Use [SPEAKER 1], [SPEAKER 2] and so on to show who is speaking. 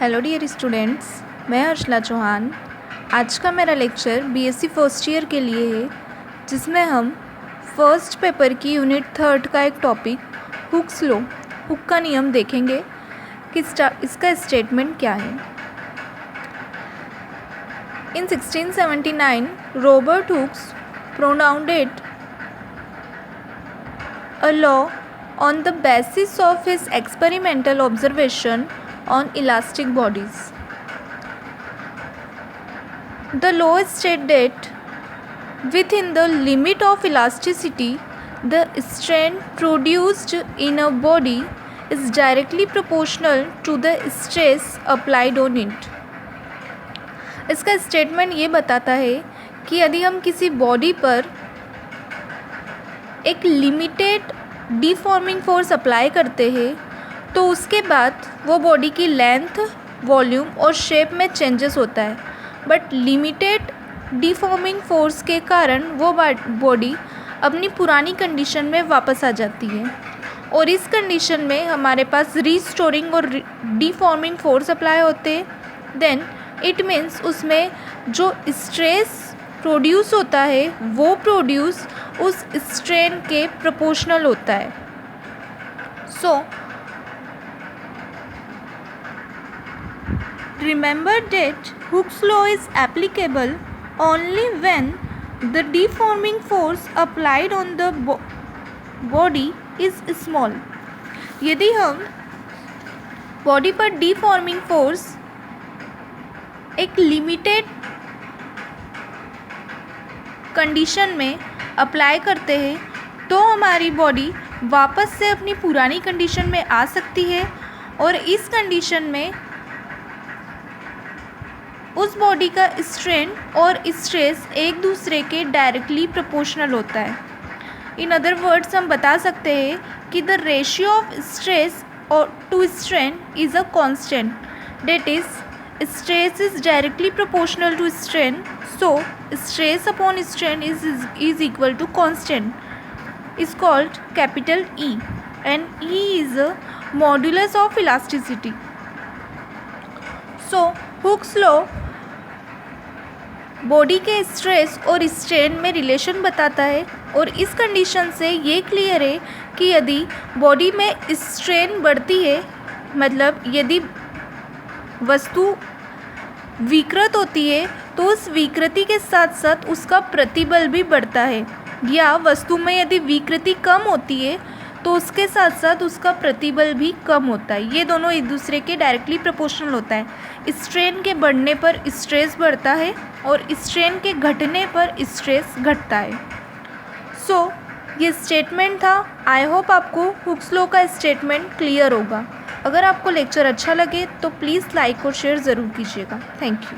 [SPEAKER 1] Hello dear students, मैं हर्षला चौहान। आज का मेरा लेक्चर बीएससी फर्स्ट ईयर के लिए है, जिसमें हम फर्स्ट पेपर की यूनिट 3 का एक टॉपिक हुक्स लॉ, हुक का नियम देखेंगे कि इसका स्टेटमेंट क्या है। In 1679 Robert Hooke's pronounced a law on the basis of his experimental observation on elastic bodies. The law states that within the limit of elasticity, the strain produced in a body is directly proportional to the stress applied on it. इसका statement ये बताता है कि यदि हम किसी body पर एक लिमिटेड डिफॉर्मिंग फोर्स अप्लाई करते हैं तो उसके बाद वो बॉडी की लेंथ, वॉल्यूम और शेप में चेंजेस होता है, बट लिमिटेड डिफॉर्मिंग फोर्स के कारण वो बॉडी अपनी पुरानी कंडीशन में वापस आ जाती है। और इस कंडीशन में हमारे पास रीस्टोरिंग और डिफॉर्मिंग फोर्स अप्लाई होते हैं। देन इट मीन्स उसमें जो स्ट्रेस प्रोड्यूस होता है वो प्रोड्यूस उस स्ट्रेन के प्रोपोर्शनल होता है। So remember that Hooke's law is applicable only when the deforming force applied on the body is small. यदि हम बॉडी पर डिफॉर्मिंग फोर्स एक लिमिटेड कंडीशन में अप्लाई करते हैं तो हमारी बॉडी वापस से अपनी पुरानी कंडीशन में आ सकती है, और इस कंडीशन में उस बॉडी का स्ट्रेन और स्ट्रेस एक दूसरे के डायरेक्टली प्रोपोर्शनल होता है। इन अदर वर्ड्स हम बता सकते हैं कि द रेशियो ऑफ स्ट्रेस और to strain is a constant, that is stress is directly proportional to strain, so stress upon strain is equal to constant, is called capital E, and E is a modulus of elasticity. So Hooke's law body के stress और strain में relation बताता है, और इस condition से ये clear है कि यदि बॉडी में स्ट्रेन बढ़ती है, मतलब यदि वस्तु विकृत होती है तो उस विकृति के साथ साथ उसका प्रतिबल भी बढ़ता है, या वस्तु में यदि विकृति कम होती है तो उसके साथ साथ उसका प्रतिबल भी कम होता है। ये दोनों एक दूसरे के डायरेक्टली प्रोपोर्शनल होता है। स्ट्रेन के बढ़ने पर स्ट्रेस बढ़ता है और स्ट्रेन के घटने पर स्ट्रेस घटता है। सो ये स्टेटमेंट था। आई होप आपको हुक्स लॉ का स्टेटमेंट क्लियर होगा। अगर आपको लेक्चर अच्छा लगे तो प्लीज़ लाइक और शेयर ज़रूर कीजिएगा। Thank you.